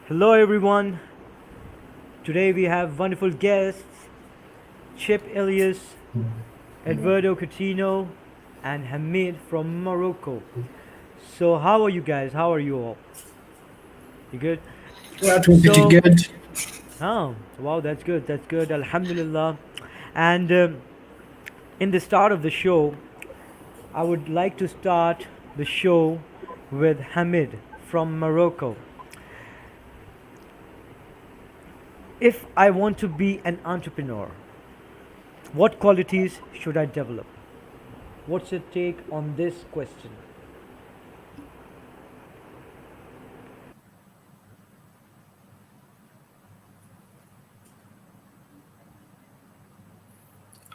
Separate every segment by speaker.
Speaker 1: Hello, everyone. Today we have wonderful guests Chip Elias, Eduardo Coutinho, and Hamid from Morocco. So, how are you guys? How are you all? You good?
Speaker 2: That was pretty
Speaker 1: So,
Speaker 2: good.
Speaker 1: oh, wow, that's good. That's good. Alhamdulillah. And in the start of the show, I would like to start the show with Hamid from Morocco. If I want to be an entrepreneur, what qualities should I develop? What's your take on this question?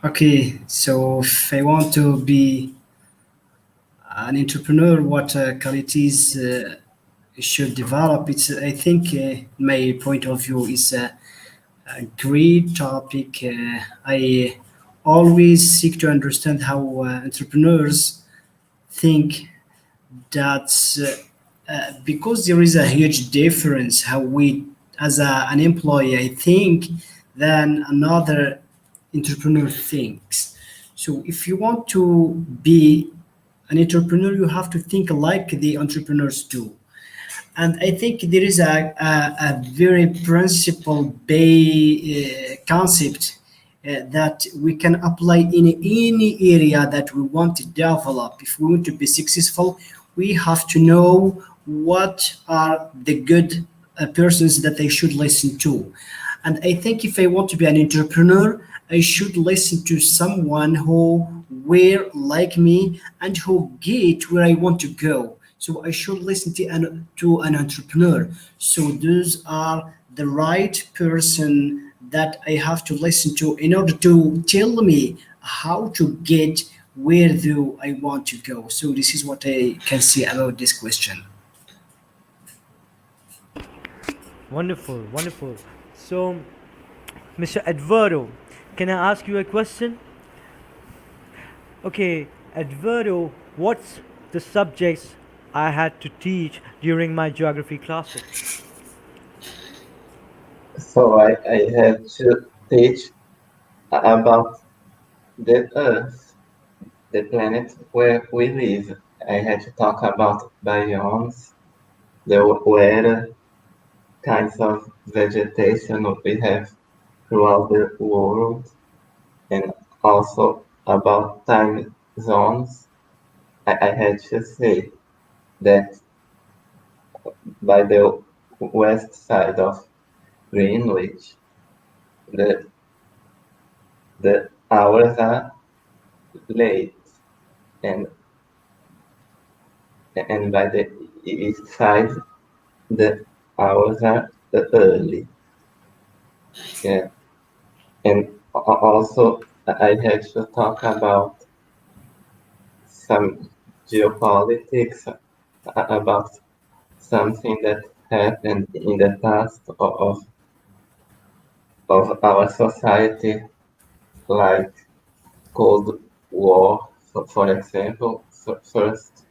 Speaker 2: Okay, so if I want to be an entrepreneur, what qualities should develop? It's I think my point of view is a great topic. I always seek to understand how entrepreneurs think. That's because there is a huge difference how we, as an employee, I think, than another entrepreneur thinks. So if you want to be an entrepreneur, you have to think like the entrepreneurs do. And I think there is a very principle concept that we can apply in any area that we want to develop. If we want to be successful, we have to know what are the good persons that I should listen to. And I think if I want to be an entrepreneur, I should listen to someone who were like me and who get where I want to go. So I should listen to an entrepreneur. So those are the right person that I have to listen to in order to tell me how to get where do I want to go. So this is what I can say about this question.
Speaker 1: Wonderful, wonderful. So, Mr. Eduardo, can I ask you a question? Okay, Eduardo, what's the subjects I had to teach during my geography classes?
Speaker 3: So I had to teach about the Earth, the planet where we live. I had to talk about biomes, the weather, kinds of vegetation we have throughout the world, and also about time zones. I had to say that by the west side of Greenwich, the the hours are late, and and by the east side, the hours are early. Yeah, and also I had to talk about some geopolitics, about something that happened in the past of our society, like Cold War, for example, First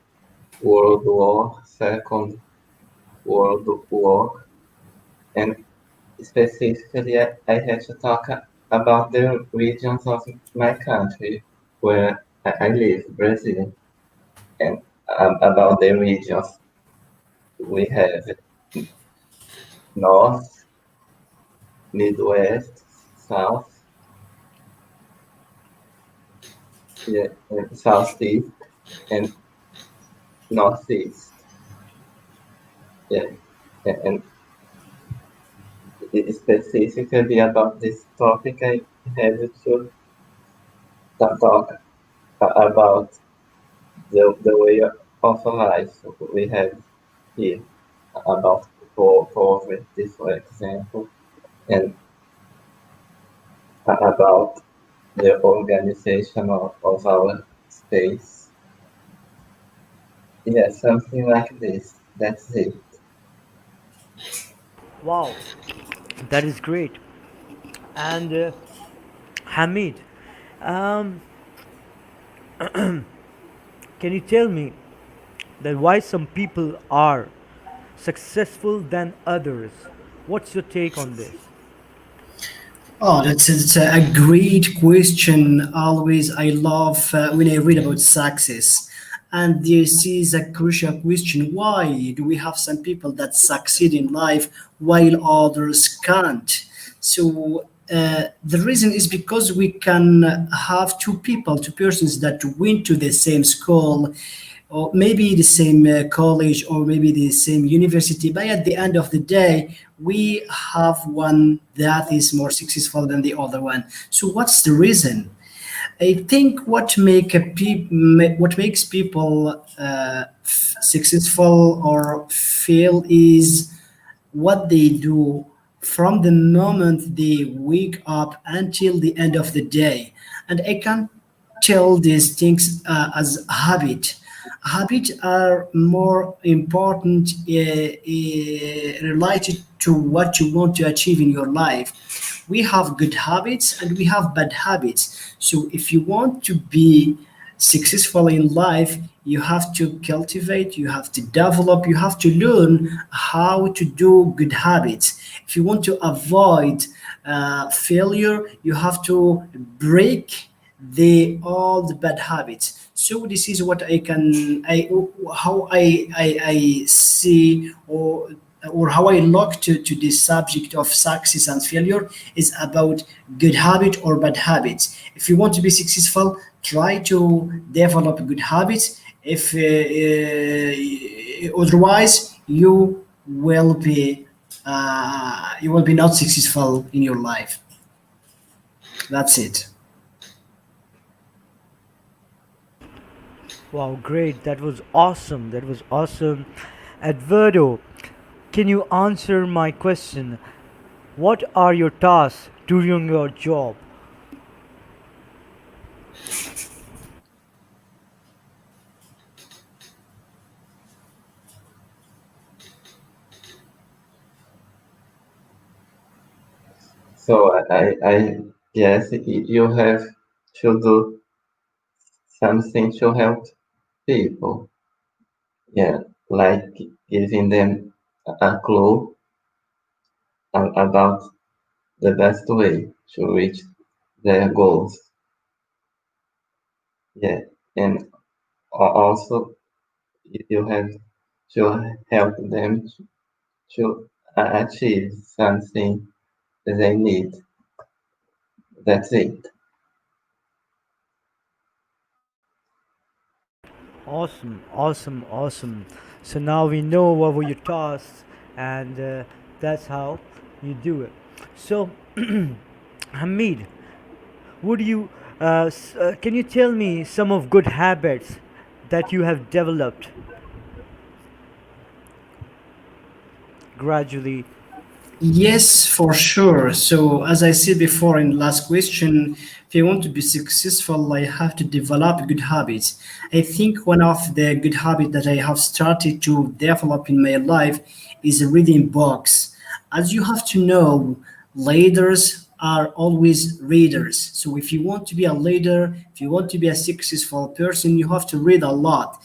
Speaker 3: World War, Second World War, and specifically I had to talk about the regions of my country where I live, Brazil, and about the regions we have North, Midwest, South, yeah, and Southeast, and Northeast. Yeah, and specifically about this topic, I had to talk about the way of life we have here, about poverty, for example, and about the organization of our space. Yeah, something like this. That's it.
Speaker 1: Wow, that is great. And Hamid, um, can you tell me that why some people are successful than others? What's your take on this?
Speaker 2: Oh, that's a great question. Always, I love when I read about success. And this is a crucial question. Why do we have some people that succeed in life while others can't? So, the reason is because we can have two people, two persons that went to the same school, or maybe the same college, or maybe the same university, but at the end of the day we have one that is more successful than the other one. So what's the reason? I think what makes people successful or fail is what they do from the moment they wake up until the end of the day. And I can tell these things as habit. Habits are more important related to what you want to achieve in your life. We have good habits and we have bad habits. So if you want to be successful in life, you have to cultivate, you have to develop, you have to learn how to do good habits. If you want to avoid failure, you have to break the all the bad habits. So this is what I can I how I see, or how I look to this subject of success and failure is about good habit or bad habits. If you want to be successful, try to develop good habits. If otherwise, you will be not successful in your life. That's it.
Speaker 1: Wow, great. That was awesome. That was awesome. Edvardo, can you answer my question? What are your tasks during your job?
Speaker 3: So I guess you have to do something to help people. Yeah, like giving them a clue about the best way to reach their goals. Yeah, and also you have to help them to achieve something they need. That's it.
Speaker 1: Awesome, awesome, awesome. So now we know what were your tasks, and that's how you do it. So, Hamid, would you can you tell me some of good habits that you have developed gradually?
Speaker 2: Yes, for sure. So, as I said before in the last question, if I want to be successful, I have to develop good habits. I think one of the good habits that I have started to develop in my life is reading books. As you have to know, leaders are always readers. So, if you want to be a leader, if you want to be a successful person, you have to read a lot.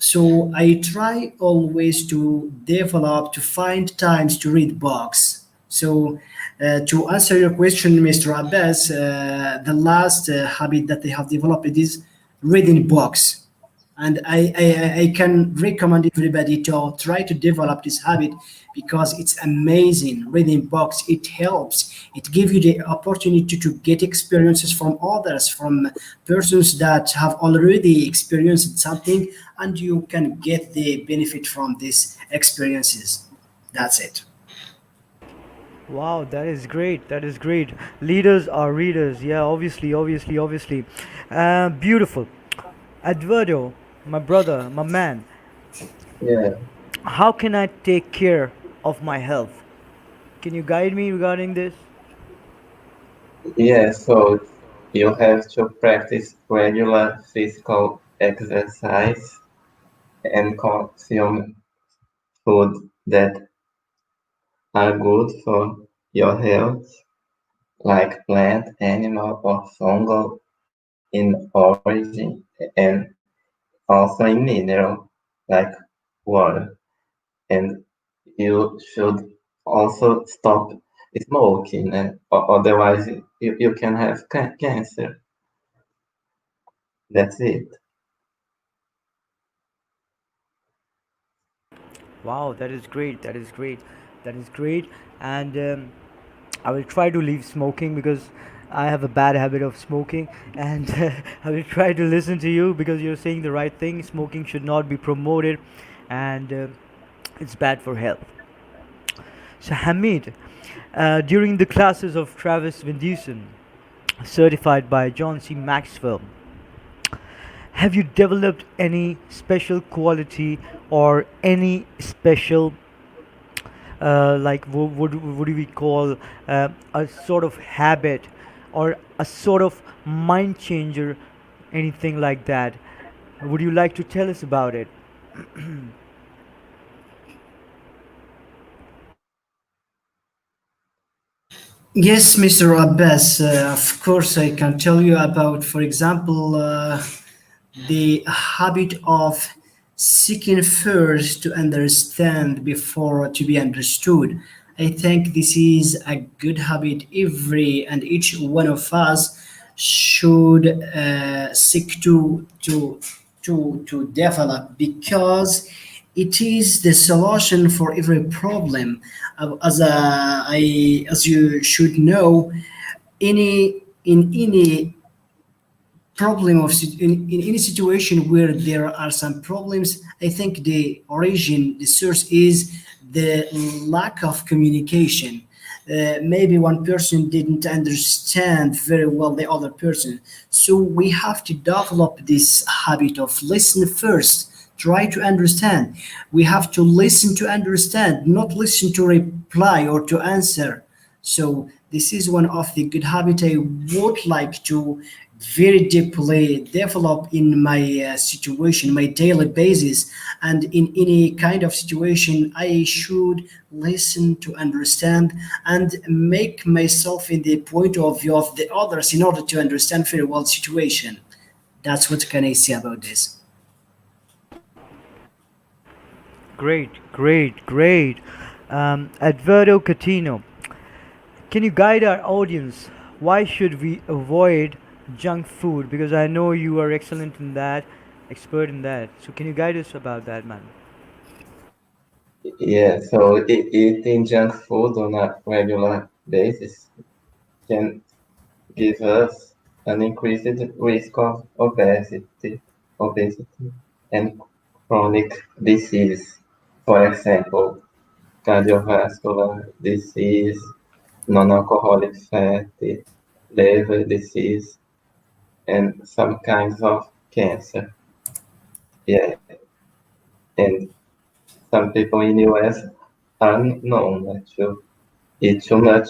Speaker 2: So I try always to develop, to find times to read books. So to answer your question, Mr. Abbas, the last habit that I have developed is reading books. And I can recommend everybody to try to develop this habit because it's amazing. Reading books, it helps. It gives you the opportunity to get experiences from others, from persons that have already experienced something, and you can get the benefit from these experiences. That's it.
Speaker 1: Wow, that is great. That is great. Leaders are readers. Yeah, obviously, obviously, obviously. Beautiful. Eduardo, my brother, my man,
Speaker 3: Yeah,
Speaker 1: how can I take care of my health? Can you guide me regarding this?
Speaker 3: yeah. So you have to practice regular physical exercise and consume food that are good for your health, like plant, animal, or fungal in origin, and also in mineral, like water. And you should also stop smoking, and otherwise you can have cancer. That's it.
Speaker 1: Wow, that is great. That is great. That is great. And I will try to leave smoking because I have a bad habit of smoking. And I will try to listen to you because you're saying the right thing. Smoking should not be promoted, and it's bad for health. So, Hamid, during the classes of Travis Vandeusen, certified by John C. Maxwell, have you developed any special quality or any special like would we call a sort of habit or a sort of mind changer, anything like that? Would you like to tell us about it?
Speaker 2: Yes, Mr. Abbas, of course, I can tell you about, for example, the habit of seeking first to understand before to be understood. I think this is a good habit every and each one of us should seek to develop, because it is the solution for every problem. As you should know, in any problem in any situation where there are some problems, I think the origin, the source is the lack of communication. Maybe one person didn't understand very well the other person, so we have to develop this habit of listen first, try to understand. We have to listen to understand, not listen to reply or to answer. So this is one of the good habits I would like to very deeply develop in my situation, my daily basis, and in any kind of situation, I should listen to understand and make myself in the point of view of the others in order to understand very well situation. That's what can I say about this.
Speaker 1: Great, great, great. Edvardo Catino, can you guide our audience? Why should we avoid junk food? Because I know you are excellent in that, expert in that. So can you guide us about that, man?
Speaker 3: Yeah, so eating junk food on a regular basis can give us an increased risk of obesity and chronic disease. For example, cardiovascular disease, non-alcoholic fatty liver disease, and some kinds of cancer. Yeah, and some people in US are known to eat too much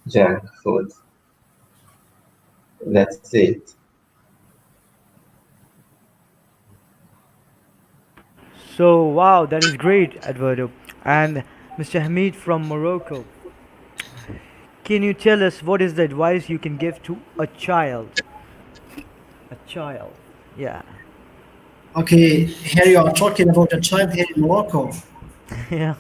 Speaker 3: junk food. That's it.
Speaker 1: So wow, that is great, Edvardo. And Mr. Hamid from Morocco, can you tell us what is the advice you can give to a child? A child. Yeah.
Speaker 2: Okay, here you are talking about a child here in Morocco.
Speaker 1: Yeah.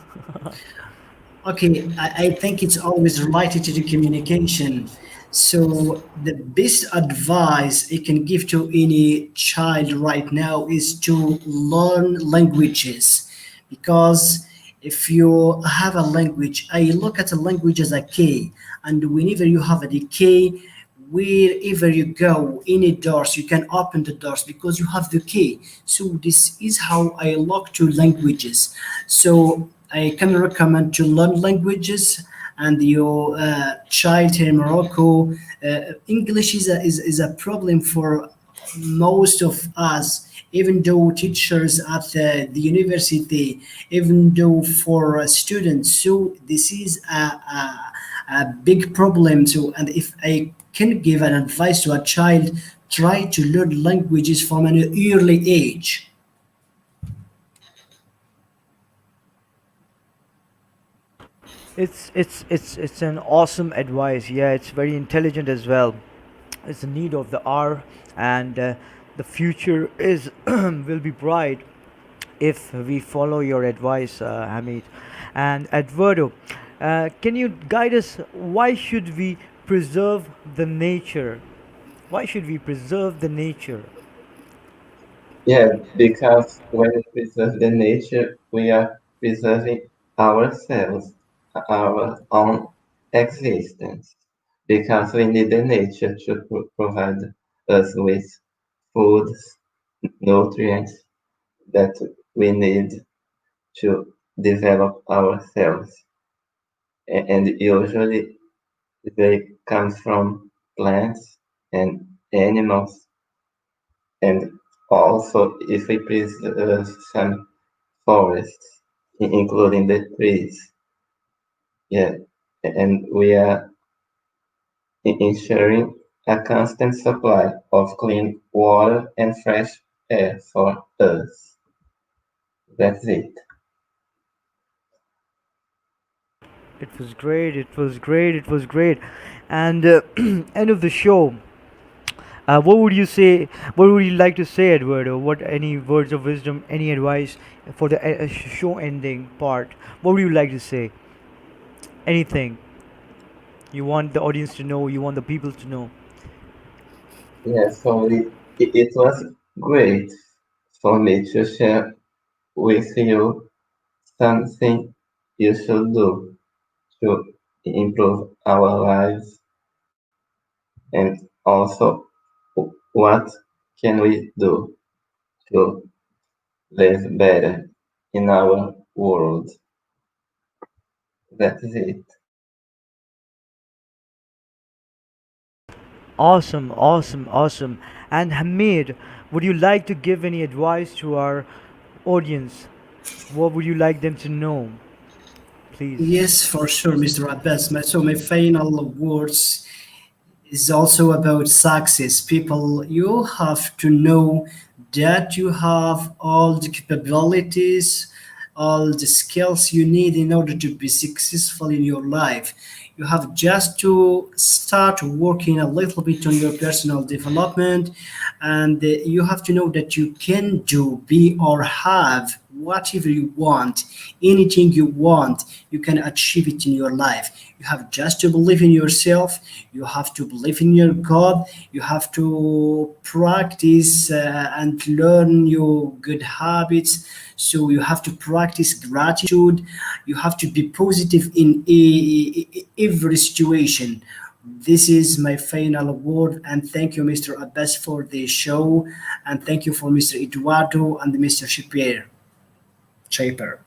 Speaker 2: Okay, I think it's always related to the communication. So the best advice I can give to any child right now is to learn languages, because if you have a language, I look at a language as a key, and whenever you have a key, wherever you go, any doors, you can open the doors because you have the key. So this is how I look to languages. So I can recommend to learn languages. And your child here in Morocco, English is a problem for most of us, even though teachers at the university, even though for students. So this is a big problem. So, and if I can give an advice to a child, try to learn languages from an early age.
Speaker 1: It's an awesome advice. Yeah, it's very intelligent as well. It's the need of the hour, and the future is will be bright if we follow your advice, Hamid. And Eduardo, can you guide us? Why should we preserve the nature? Why should we preserve the nature?
Speaker 3: Yeah, because when we preserve the nature, we are preserving ourselves, our own existence, because we need the nature to provide us with foods, nutrients that we need to develop ourselves. And usually they come from plants and animals, and also if we preserve some forests, including the trees. Yeah, and we are ensuring a constant supply of clean water and fresh air for us. That's it.
Speaker 1: It was great. It was great. It was great. And end of the show. What would you say? What would you like to say, Eduardo? What any words of wisdom, any advice for the show ending part? What would you like to say? Anything you want the audience to know? You want the people to know?
Speaker 3: Yeah, so it was great for me to share with you something you should do to improve our lives, and also what can we do to live better in our world. That's it.
Speaker 1: Awesome, awesome, awesome. And Hamid, would you like to give any advice to our audience? What would you like them to know? Please.
Speaker 2: Yes, for sure, Mr. Abbas. So my final words is also about success. People, you have to know that you have all the capabilities, all the skills you need in order to be successful in your life. You have just to start working a little bit on your personal development, and you have to know that you can do, be, or have whatever you want, anything you want, you can achieve it in your life. You have just to believe in yourself, you have to believe in your God, you have to practice and learn your good habits. So you have to practice gratitude, you have to be positive in every situation. This is my final word, and thank you, Mr. Abbas, for the show, and thank you for Mr. Eduardo and Mr. Shapier. Shaper.